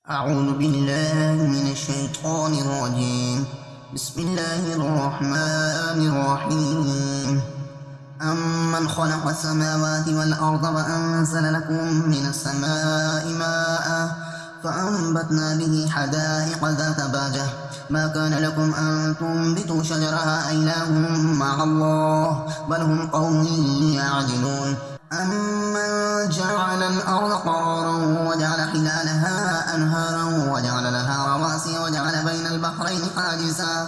أعوذ بالله من الشيطان الرجيم. بسم الله الرحمن الرحيم. أمن خلق السماوات والأرض وأنزل لكم من السماء ماء فأنبتنا به حدائق ذات بهجة ما كان لكم أن تنبتوا شجرها أإله مع الله بل هم قوم يعدلون. أمن جعل الأرض قرارا وجعل خلالها أنهارا وجعل لها رواسي وجعل بين البحرين حاجزا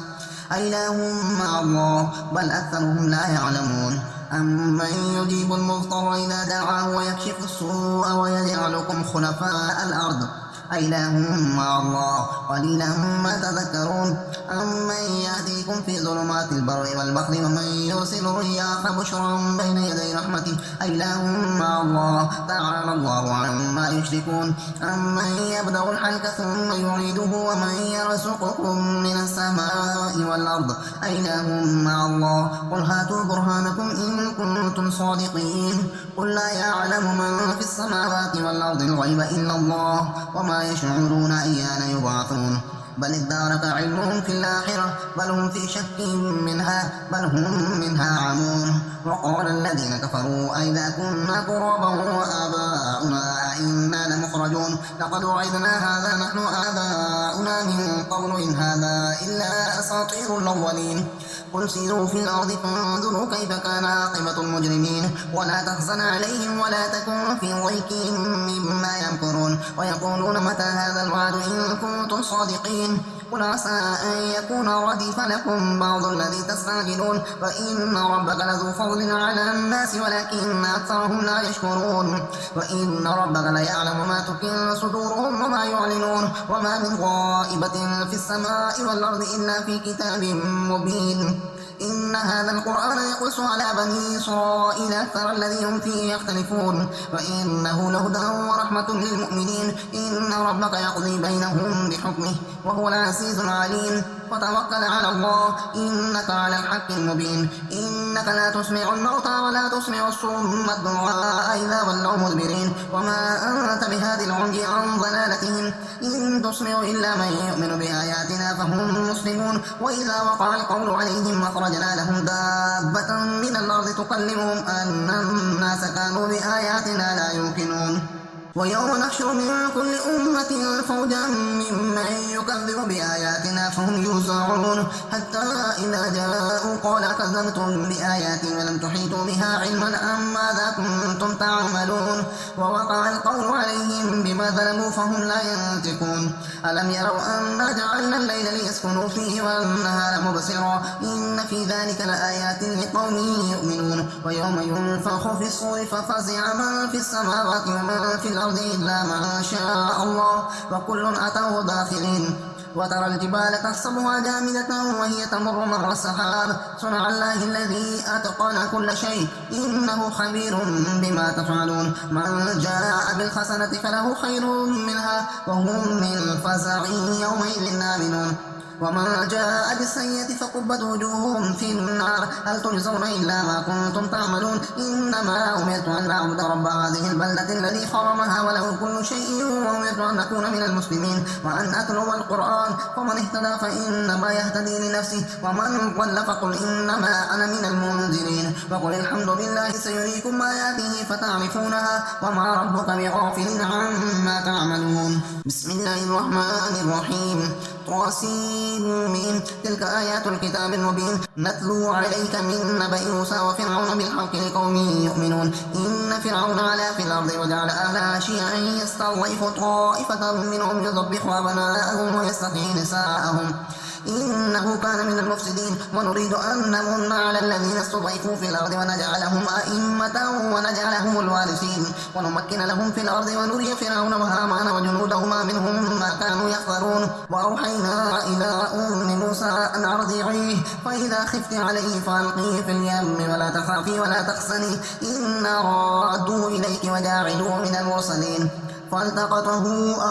أإله مع الله بل أكثرهم لا يعلمون. أمن يجيب المضطر إذا دعاه ويكشف السوء ويجعلكم خلفاء الأرض أإله مع الله قليلا ما تذكرون. أمن يهديكم في ظلمات البر والبحر ومن يرسل الرياح بشرا بين يدي رحمته أإله مع الله تعالى الله عما يشركون. أمن يبدأ الخلق ثم يعيده ومن يرزقكم من السماء والأرض أإله مع الله قل هاتوا برهانكم إن كنتم صادقين. قل لا يعلم من في السماوات والأرض الغيب إلا الله وما يشعرون أيان يبعثون. بل ادارك علمهم في الآخرة بل هم في شك منها بل هم منها عمون. وقال الذين كفروا أئذا كنا ترابا وآباؤنا أئنا لمخرجون لقد وعدنا هذا نحن آباؤنا من قبل إن هذا إلا أساطير الأولين. قل سيروا في الأرض فانظروا كيف كان عاقبة المجرمين ولا تحزن عليهم ولا تكن في ضيق مما يمكرون ويقولون متى هذا الوعد إن كنتم صادقين. قل عسى أن يكون ردف لكم بعض الذي تستعجلون فإن ربك لذو فضل على الناس ولكن أكثرهم لا يشكرون. وإن ربك ليعلم ما تكن صدورهم وما يعلنون وما من غائبة في السماء والأرض إلا في كتاب مبين. إن هذا القرآن يقص على بني إسرائيل أكثر الذي هم فيه يختلفون وإنه لهدى ورحمة للمؤمنين. إن ربك يقضي بينهم بحكمه وهو العزيز العليم. فتوكل على الله إنك على الحق المبين. إنك لا تسمع الموتى ولا تسمع الصم الدعاء إذا ولوا مدبرين وما أنت بهادي العمي عن ضلالتهم إن تسمع إلا من يؤمن بآياتنا فهم مسلمون. وإذا وقع القول عليهم أخرجنا لهم دابة من الأرض تكلمهم أن الناس كانوا بآياتنا لا يوقنون. ويوم نحشر من كل أمة فوجا ممن يكذب بآياتنا فهم يوزعون حتى إذا جاءوا قال كذبتم بآياتي ولم تحيطوا بها علما أم ماذا كنتم تعملون. ووقع القول عليهم بما ظلموا فهم لا ينطقون. ألم يروا أنا جعلنا الليل ليسكنوا فيه والنهار مبصرا إن في ذلك لآيات لقوم يؤمنون. ويوم ينفخ في الصور ففزع من في السماوات ومن في الأرض إلا ما شاء الله وكل أتوه داخلين. وترى الجبال تحسبها جامدة وهي تمر مر السحاب صنع الله الذي أتقن كل شيء إنه خبير بما تفعلون. من جاء بالحسنة فله خير منها وهم من فزع يومئذ آمنون. ومن جاء بالسيئة فكبت وجوههم في النار هل تجزون إلا ما كنتم تعملون. إنما أمرت أن أعبد رب هذه البلدة الذي حرمها وله كل شيء وأمرت أن أكون من المسلمين وأن أتلو القرآن فمن اهتدى فإنما يهتدي لنفسه ومن ضل فقل إنما أنا من المنذرين. وقل الحمد لله سيريكم آياته فتعرفونها وما ربك بغافل عما تعملون. بسم الله الرحمن الرحيم. طاسين تلك آيات الكتاب المبين نتلو عليك من نبأ موسى وفرعون بالحق لقوم يؤمنون. إن فرعون علا في الأرض وجعل أهلها شيعا يستضعف طائفة منهم يذبح أبناءهم ويستحيي نساءهم إنه كان من المفسدين. ونريد أن نمن على الذين استضعفوا في الأرض ونجعلهم أئمة ونجعلهم الوارثين ونمكن لهم في الأرض ونري فرعون وهامان وجنودهما منهم ما كانوا يحذرون. وأوحينا إلى أم موسى أن أرضعيه فإذا خفت عليه فألقيه في اليم ولا تخافي ولا تحزني إنا رادوه إليك وجاعلوه من المرسلين. فالتقطه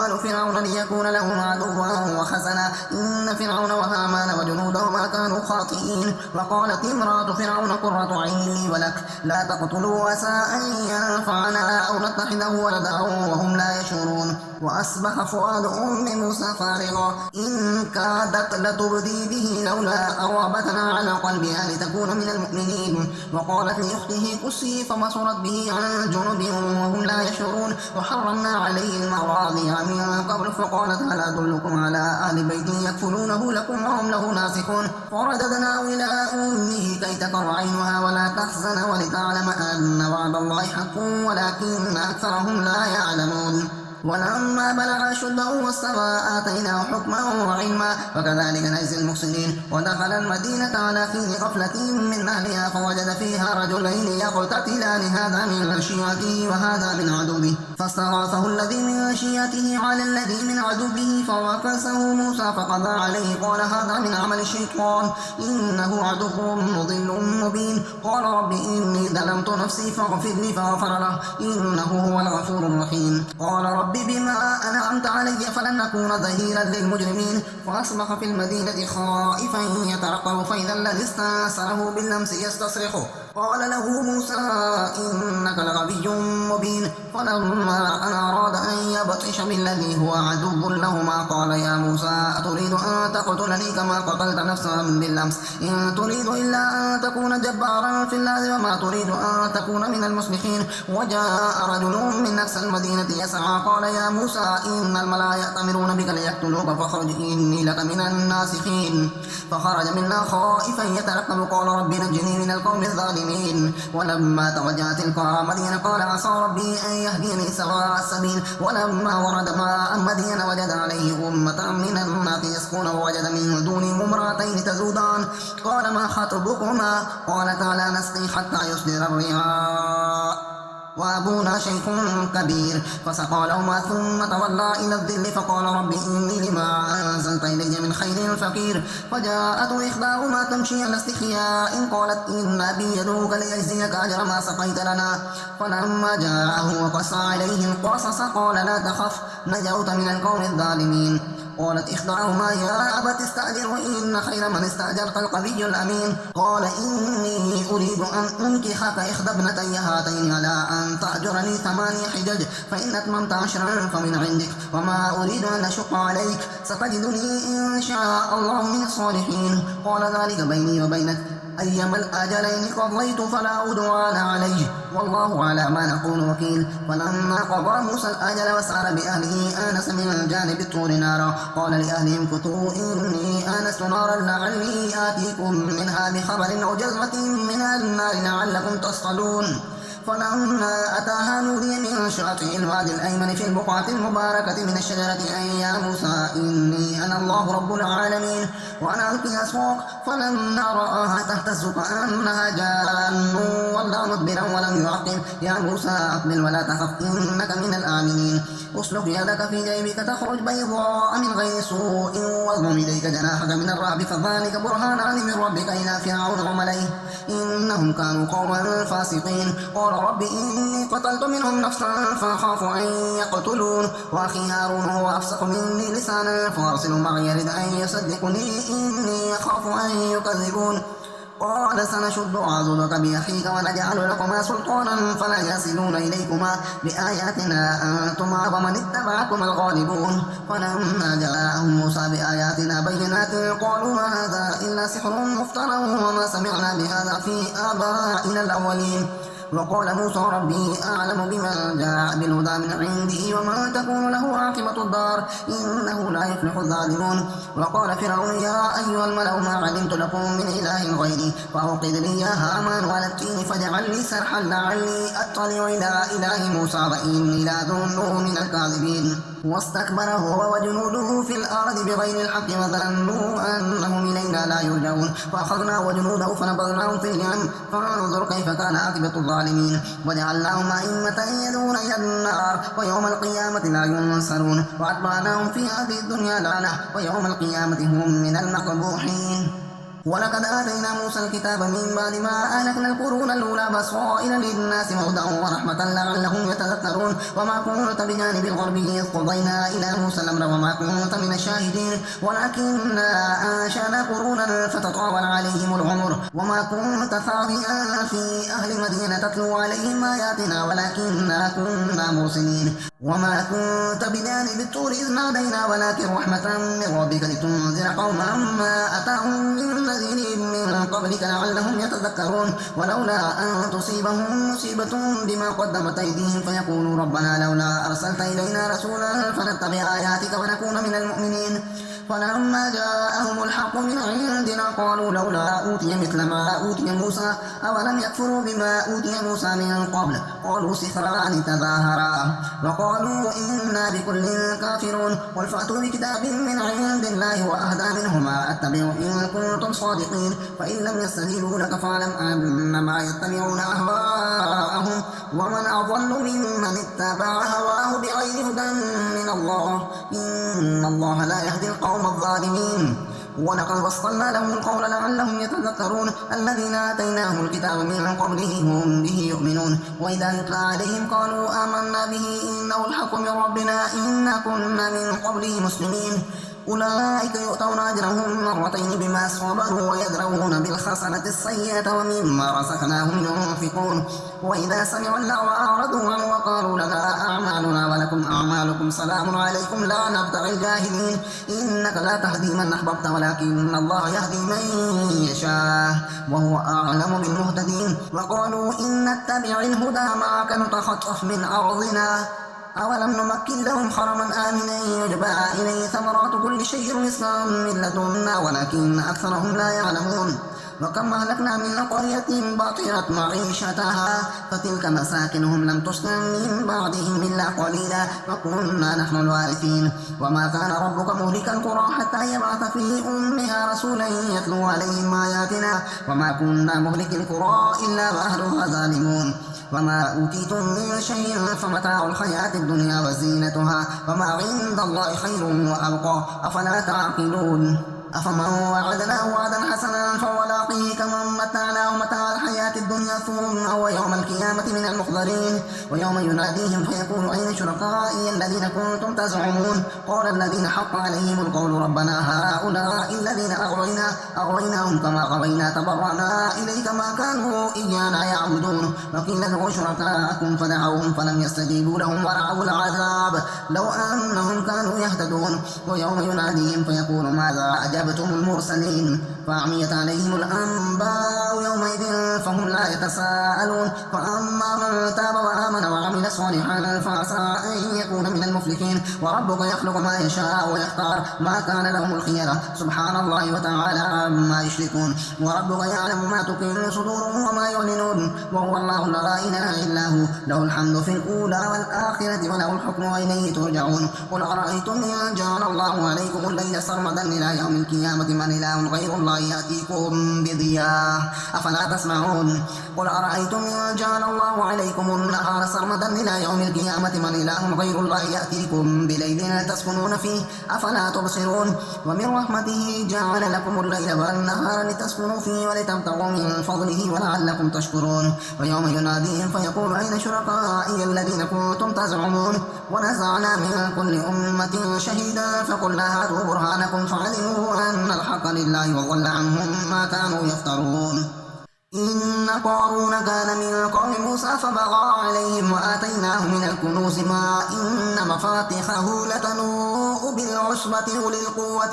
آل فرعون ليكون لهم عدوا وحسنا إن فرعون وهامان وجنودهما كانوا خاطئين. وقالت امرأة فرعون قرة عين لي ولك لا تقتلوا عسى أن ينفعنا أو نتخذه ولدا وهم لا يشعرون. وأصبح فؤاد أم موسى فارغا إن كادت لتبدي به لولا أن ربطنا على قلبها لتكون من المؤمنين. وقالت لأخته قصي فبصرت به عن جنب وهم لا يشعرون. وحرمنا عليه المراضي من قبل فقالت هل أدلكم على أهل بيت يكفلونه لكم وهم له ناصحون. فرددناه إلى أمه كي تقر عينها ولا تحزن ولتعلم أن وعد الله حق ولكن أكثرهم لا يعلمون. ولما بلغ أشده واستوى آتيناه حكما وعلما وكذلك نجزي المحسنين. ودخل المدينة على حين غفلة من أهلها فوجد فيها رجلين يقتتلان هذا من شيعته وهذا من عدوه فاستغاثه الذي من شيعته على الذي من عدوه فوكسه موسى فقضى عليه قال هذا من عمل الشيطان إنه عدو مضل مبين. قال رب إني ظلمت نفسي فاغفر لي فغفر له إنه هو الغفور الرحيم. قال رب بما أنعمت علي فلن أكون ظهيرا للمجرمين. فأصبح في المدينة خائفا يترقب فإذا الذي استنصره بالأمس يستصرخه قال له موسى إنك لغبي مبين. فلما أن أراد أن يبطش بالذي هو عدو لهما قال يا موسى أتريد أن تقتلني كما قتلت نفسا بالأمس إن تريد إلا أن تكون جبارا في الأرض وما تريد أن تكون من المصلحين. وجاء رجل من أقصى المدينة يسعى قال يا موسى إن الملأ يأتمرون بك ليقتلوك فاخرج إني لك من الناصحين. فخرج منا خائفا يترقب قال رب نجني من القوم الظالمين. ولما توجه تلقاء مدين قال عسى ربي أن يهديني سواء السبيل. ولما ورد ماء مدين وجد عليه أمة من الناس يسقون ووجد من دونهم امرأتين تذودان قال ما خطبكما قالتا لا نسقي حتى يصدر الرعاء وأبونا شيخ كبير. فسقى لهما ثم تولى إلى الظل فقال رب إني لما أنزلت إلي من خير فقير. فجاءته إحداهما تمشي على استحياء قالت إن أبي يدعوك ليجزيك أجر ما سقيت لنا. فلما جاءه وقص عليه القصص قال لا تخف نجوت من القوم الظالمين. قالت إحداهما يا أبت استأجره إن خير من استأجرت القوي الأمين. قال إني أريد أن أنكحك إحدى ابنتي هاتين على أن تأجرني 8 حجج فإن أتممت 10 فمن عندك وما أريد أن أشق عليك ستجدني إن شاء الله من الصالحين. قال ذلك بيني وبينك أيما الأجلين قضيت فلا عدوان عليه والله على ما نقول وكيل. فلما قضى موسى الأجل وسار بأهله آنس من جانب الطور نارا قال لأهلهم كثوا إني آنست نارا لعلي آتيكم منها بخبر أو جزوة من النار لعلكم تصطلون. فلما أتاها نودي من شاطئ الوادي الأيمن في البقعة المباركة من الشجرة أن يا موسى إني أنا الله رب العالمين وأنا ألقي الأسواق. فلما رآها تهتز كأنها جان ولى مدبرا ولم يعقب يا موسى أقبل ولا تخف إنك من الآمنين. اسلك يدك في جيبك تخرج بيضاء من غير سوء واضم إليك جناحك من الرعب فذلك برهانان من ربك إلى فرعون وملئه إنهم كانوا قوما فاسقين. قال رب إني قتلت منهم نفسا فأخاف أن يقتلون وأخي هارون هو أفصح مني لسانا فأرسل معي يرد أن يصدقني إني أخاف أن يكذبون. قال سنشد عضدك بأخيك ونجعل لكما سلطانا فلا يصلون إليكما بآياتنا أنتما ومن اتبعكما الغالبون. فلما جاءهم موسى بآياتنا بينات قالوا ما هذا إلا سحر مفترى وما سمعنا بهذا في آبائنا الأولين. وقال موسى ربي أعلم بمن جاء بالهدى من عنده وما تكون له عاقبة الدار إنه لا يفلح الظالمون. وقال فرعون يا أيها الملأ ما علمت لكم من إله غيري فأوقد لي يا هامان على التين فاجعل لي سرحا لعلي أطلع إلى إله موسى وإني لأظنه من الكاذبين. واستكبر هو وجنوده في الأرض بغير الحق وظنوا أنهم إلينا لا يرجعون. فأخذناه وجنوده فنبذناهم في اليم فانظر كيف كان عاقبة الظالمين. وجعلناهم أئمة يدعون إلى النار ويوم القيامة لا ينصرون. وأتبعناهم في هذه الدنيا لعنة ويوم القيامة هم من المقبوحين. ولقد آتينا موسى الكتاب من بعد ما أهلكنا القرون الأولى بصائر للناس وهدى ورحمة لعلهم يتذكرون. وما كنت بجانب الغربي إذ قضينا إلى موسى الأمر وما كنت من الشاهدين ولكننا أنشأنا قرونا فتطاول عليهم العمر وما كنت ثاويا في أهل مدينة تتلو عليهم آياتنا ولكننا كنا مرسلين. وما كنت بجانب الطور إذ نادينا ولكن رحمة من ربك لتنذر قوما ما أتاهم من نذير من قبلك لعلهم يتذكرون ولولا أن تصيبهم مصيبة بما قدمت أيديهم فيقولوا ربنا لولا أرسلت إلينا رسولا فنتبع آياتك ونكون من المؤمنين فلما جاءهم الحق من عندنا قالوا لولا أوتي مثل ما أوتي موسى أولم يكفروا بما أوتي موسى من قبل قالوا سحران تظاهرا وقالوا إنا بكل كافرون قل فأتوا بكتاب من عند الله وأهدى منهما أتبعوا إن كنتم صادقين فإن لم يستجيبوا لك فاعلم أنما يتبعون أهواءهم ومن أضل ممن اتبع هواه بغير هدى من الله إن الله لا يهدي القوم الظالمين ولقد وصلنا لهم القول لعلهم يتذكرون الذين آتيناهم الكتاب من قبله هم به يؤمنون وإذا يتلى عليهم قالوا آمنا به إنه الحق من ربنا إنا كنا من قبله مسلمين أولئك يؤتون أجرهم مرتين بما صبروا ويدرؤون بالحسنة السيئة ومما رزقناهم ينفقون وإذا سمعوا اللغو أعرضوا عنه وقالوا لنا أعمالنا ولكم أعمالكم سلام عليكم لا نبتغي الجاهلين إنك لا تهدي من أحببت ولكن الله يهدي من يشاء وهو أعلم بالمهتدين وقالوا إن نتبع الهدى معك نتخطف من أرضنا أولم نمكن لهم حرما آمنا يجبى إليه ثمرات كل شيء رزقا من لدنا ولكن أكثرهم لا يعلمون وكم أهلكنا من قرية بطرت معيشتها فتلك مساكنهم لم تسكن من بعدهم إلا قليلا وكنا نحن الوارثين وما كان ربك مهلك القرى حتى يبعث في أمها رسولا يتلو عليهم آياتنا وما كنا مهلك القرى إلا وأهلها ظالمون وما أوتيتم من شيء فمتاع الحياة الدنيا وزينتها وما عند الله خير وأبقى أفلا تعقلون أفمن وعدناه وعدا حسنا فهو لاقيه كمن متعناه متاع الحياة الدنيا ثم هو يوم القيامة من المحضرين ويوم يناديهم فيقول أين شركائي الذين كنتم تزعمون قال الذين حق عليهم القول ربنا هؤلاء الذين أغويناهم كما غوينا تبرأنا إليك ما كانوا إيانا يعبدون وقيل ادعوا شركاءكم فدعوهم فلم يستجيبوا لهم ورأوا العذاب لو أنهم كانوا يهتدون ويوم يناديهم فيقول ماذا أجبتم المرسلين فعميت عليهم الأنباء يومئذ فهم لا يتساءلون فأما من تاب وآمن وعمل صالحا فعسى أن يكون من المفلحين وربك يخلق ما يشاء ويختار ما كان لهم الخيرة سبحان الله وتعالى عما يشركون وربك يعلم ما تكن صدورهم وما يعلنون وهو الله لا إله إلا هو له الحمد في الأولى والآخرة وله الحكم وإليه ترجعون قل أرأيتم إن جعل الله عليكم الليل سرمدا إلى يوم القيامة من إله غير الله يأتيكم بضياء أفلا تسمعون قل أرأيتم إن جعل الله عليكم النهار سرمدا إلى يوم القيامة من إله غير الله يأتيكم بليل تسكنون فيه أفلا تبصرون ومن رحمته جعل لكم الليل والنهار لتسكنوا فيه ولتبتغوا من فضله ولعلكم تشكرون ويوم يناديهم فيقول أين شركائي الذين كنتم تزعمون ونزعنا من كل أمة شهيدا فقلنا هاتوا برهانكم فعلموا أن الحق لله وضل عنهم ما كانوا يفترون إن قارون كان من قوم موسى فبغى عليهم وآتيناه من الكنوز ما إن مفاتحه لتنوء بالعصبة أولي القوة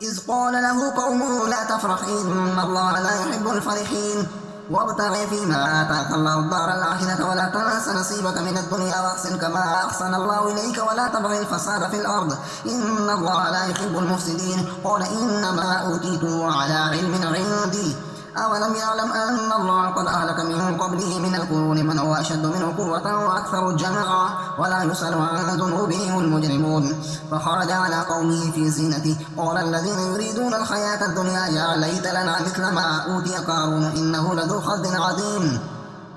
إذ قال له قومه لا تفرح إن الله لا يحب الفرحين وابتغ فيما آتاك الله الدار الآخرة ولا تنس نصيبك من الدنيا وأحسن كما أحسن الله إليك ولا تبغ الفساد في الأرض إن الله لا يحب المفسدين قال إنما أوتيته على علم عندي أولم يعلم أن الله قد أهلك من قبله من القرون من هو أشد منه قوة وأكثر جمعا ولا يسأل عن ذنوبهم المجرمون فخرج على قومه في زينته قال الذين يريدون الحياة الدنيا يا ليت لنا مثل ما أوتي قارون إنه لذو حظ عظيم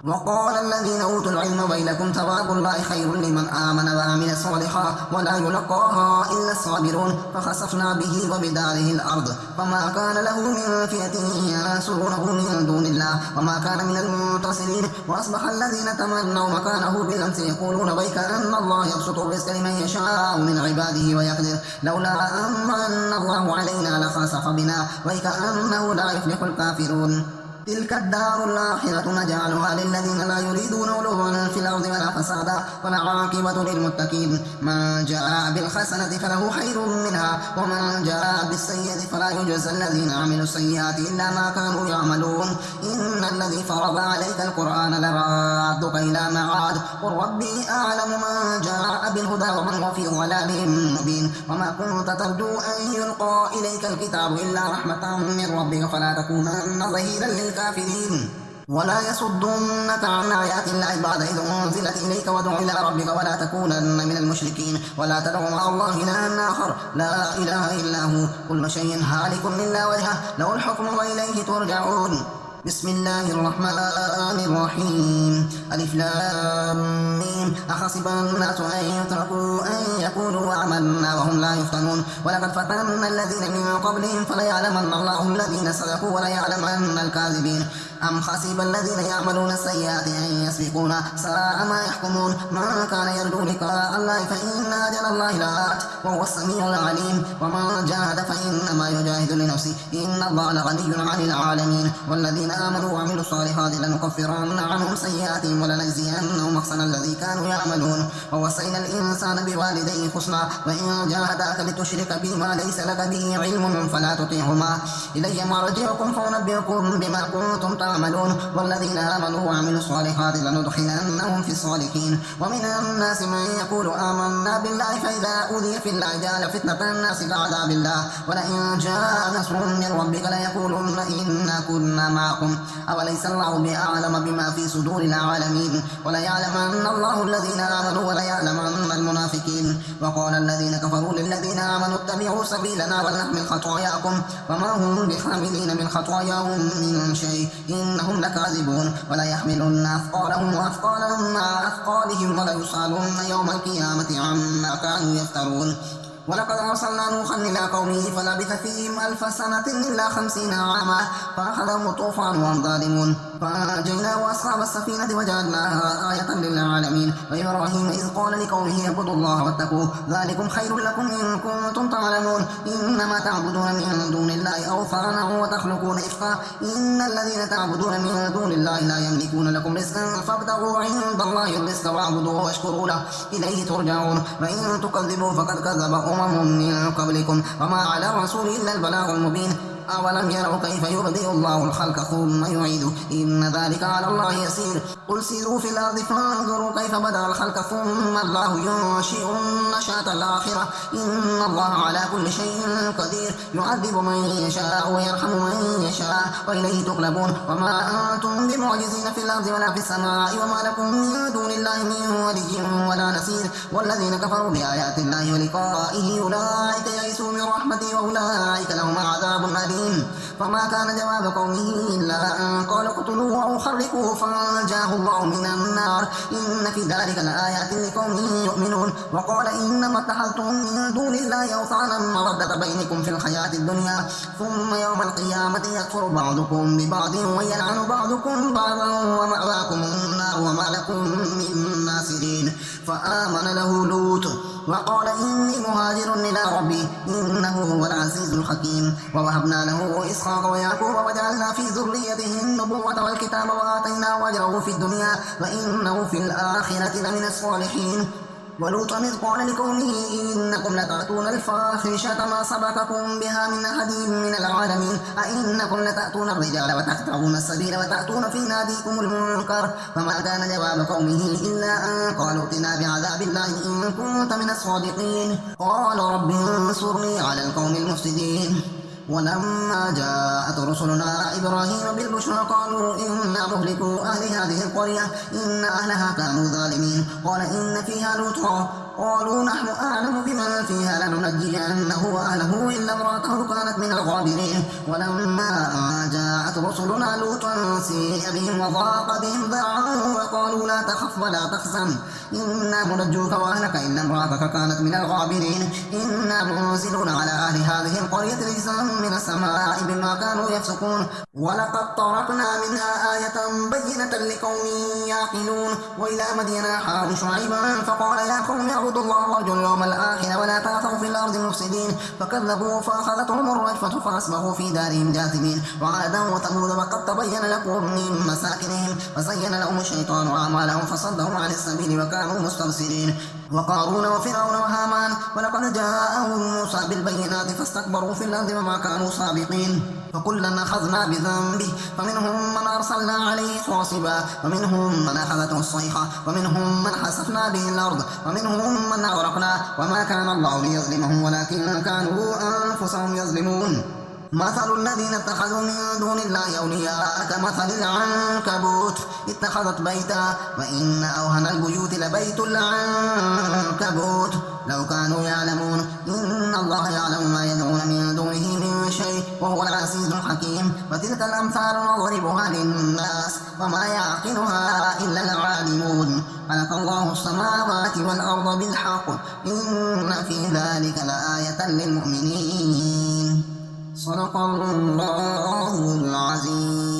وقال الذين أوتوا العلم ويلكم ثواب الله خير لمن آمن وعمل صالحا ولا يلقاها إلا الصابرون فخسفنا به وبداره الأرض فما كان له من فئة ينصرونه من دون الله وما كان من المنتصرين وأصبح الذين تمنوا مكانه بالأمس يقولون ويك أن الله يبسط الرزق لمن يشاء من عباده ويقدر لولا أن الله علينا لخسف بنا ويك أنه لا يفلح الكافرون تلك الدار الآخرة نجعلها للذين لا يريدون علوا في الأرض ولا فسادا والعاقبة للمتقين. من جاء بالحسنة فله خير منها ومن جاء بالسيئة فلا يجزى الذين عملوا السيئات إلا ما كانوا يعملون. إن الذي فرض عليك القرآن لرادك إلى معاد قل ربي أعلم من جاء بالهدى ومن هو في ضلال مبين. وما كنت ترجو أن يلقى إليك الكتاب إلا رحمة من ربك فلا تكونن ظهيرا للكافرين. ولا يصدنك عن آيات الله بعد إذ أنزلت إليك وادع إلى ربك ولا تكونن من المشركين. ولا تدع مع الله إلها آخر لا إله إلا هو كل شيء هالك إلا وجهه له الحكم وإليه ترجعون. بسم الله الرحمن الرحيم. ألف لام ميم. أحسب الناس أن يتركوا أن يقولوا آمنا وهم لا يفتنون. ولقد فتنا الذين من قبلهم فليعلمن الله الذين صدقوا وليعلمن الكاذبين. أم حسب الذين يعملون السيئات أن يسبقونا ساء ما يحكمون. من كان يرجو لقاء الله فإن أجل الله لآت وهو السميع العليم. ومن جاهد فإنما يجاهد لنفسه إن الله لغني عن العالمين. والذين آمنوا وعملوا الصالحات لنكفرن عنهم سيئاتهم ولنجزينهم أحسن الذي كانوا يعملون. ووصينا الإنسان بوالديه حسنا وإن جاهداك لتشرك بما ليس لك به علم فلا تطيعهما إلي مرجعكم فأنبئكم بما كنتم تعملون. والذين آمنوا وعملوا الصالحات لندخلنهم في الصالحين. ومن الناس من يقول آمنا بالله فإذا أوذي في الله جعل فتنة الناس كعذاب الله ولئن جاء نصر من ربك ليقولن إنا كنا معكم أوليس الله بأعلم بما في صدور العالمين. وليعلمن الله الذين آمنوا وليعلمن المنافقين. وقال الذين كفروا للذين آمنوا اتبعوا سبيلنا ولنحمل خطاياكم وما هم بحاملين من خطاياهم من شيء إنهم لكاذبون. ولا يحملن أثقالهم وأثقالا مع أثقالهم وليسألن يوم القيامة عما كانوا يفترون. ولقد أرسلنا نوحا إلى قومه فلبث فيهم 1000 سنة إلا 50 عاما فأخذهم الطوفان وهم ظالمون فأنجيناه وأصحاب السفينة وجعلناها آية للعالمين. وإبراهيم إذ قال لقومه اعبدوا الله واتقوه ذلكم خير لكم إن كنتم تعلمون. إنما تعبدون من دون الله أوثانا وتخلقون إفكا إن الذين تعبدون من دون الله لا يملكون لكم رزقا فابتغوا عند الله الرزق واعبدوه واشكروا له إليه ترجعون. وإن تكذبوا فقد كذب أمم من قبلكم وما على الرسول إلا البلاغ المبين. أولم يروا كيف يبدئ الله الخلق ثم يعيده إن ذلك على الله يسير. قل سيروا في الأرض فانظروا كيف بدأ الخلق ثم الله ينشئ النشأة الآخرة إن الله على كل شيء قدير. يعذب من يشاء ويرحم من يشاء وإليه تقلبون. وما أنتم بمعجزين في الأرض ولا في السماء وما لكم من دون الله من ولي ولا نصير. والذين كفروا بآيات الله ولقائه أولئك يئسوا من رحمتي وأولئك لهم عذاب أليم. فما كان جواب قومه إلا أن قال اقتلوه أو حرقوه فأنجاه الله من النار إن في ذلك لآيات لقوم يؤمنون. وقال إنما اتخذتم من دون الله أوثانا مودة بينكم في الحياة الدنيا ثم يوم القيامة يكفر بعضكم ببعض ويلعن بعضكم بعضا ومأواكم النار وما لكم من ناصرين. فآمن له لوط وقال إني مهاجر إلى ربي إنه هو العزيز الحكيم. ووهبنا له إسحاق ويعقوب وجعلنا في ذريته النبوة والكتاب وآتيناه أجره في الدنيا وإنه في الآخرة لمن الصالحين. ولوطا إذ قال لقومه إنكم لتأتون الفاحشة ما سبقكم بها من أحد من العالمين أئنكم لتأتون الرجال وتقطعون السبيل وتأتون في ناديكم المنكر. فما كان جواب قومه إلا أن قالوا ائتنا بعذاب الله إن كنت من الصادقين. قال رب انصرني على القوم المفسدين. ولما جاءت رسلنا إبراهيم بالبشرى قالوا إنا مهلكو أهل هذه القرية إن أهلها كانوا ظالمين. قال إن فيها لوطا قالوا نحن أعلم بمن فيها لننجينه وأهله إلا امرأته كانت من الغابرين. ولما جاءت رسلنا لوطا سيء بهم وضاق بهم ذرعا وقالوا لا تخف ولا تحزن إنا منجوك وأهلك إلا امرأتك كانت من الغابرين. إنا منزلون على أهل هذه القرية رجزا من السماء بما كانوا يفسقون. ولقد تركنا منها آية بينة لقوم يعقلون. وإلى مدين أخاهم شعيبا فقال يا قوم اعبدوا الله وارجوا اليوم الآخر ولا تعثوا في الأرض الأرض مفسدين فكذبوا فأخذتهم الرجفة فأصبحوا في دارهم جاثمين وعادا وثمود وقد تبين لكم من مساكنهم وزين لهم الشيطان أعمالهم فصدهم عن السبيل وكانوا مستبصرين وقارون وفرعون وهامان ولقد جاءهم موسى بالبينات فاستكبروا في الأرض وما كانوا سابقين فكلا أخذنا بذنبه فمنهم من أرسلنا عليه حاصبا ومنهم من أخذته الصيحة ومنهم من خسفنا به الأرض ومنهم من أغرقنا وما كان الله ليظلمهم ولكن كانوا أنفسهم يظلمون مثل الذين اتخذوا من دون الله أولياء كمثل العنكبوت اتخذت بيتا وإن أوهن البيوت لبيت العنكبوت لو كانوا يعلمون إن الله يعلم ما يدعون من دونه من شيء وهو العزيز الحكيم وتلك الأمثال نضربها للناس وما يعقلها إلا العالمون خلق الله السماوات والأرض بالحق إن في ذلك لآية للمؤمنين صدق الله العظيم.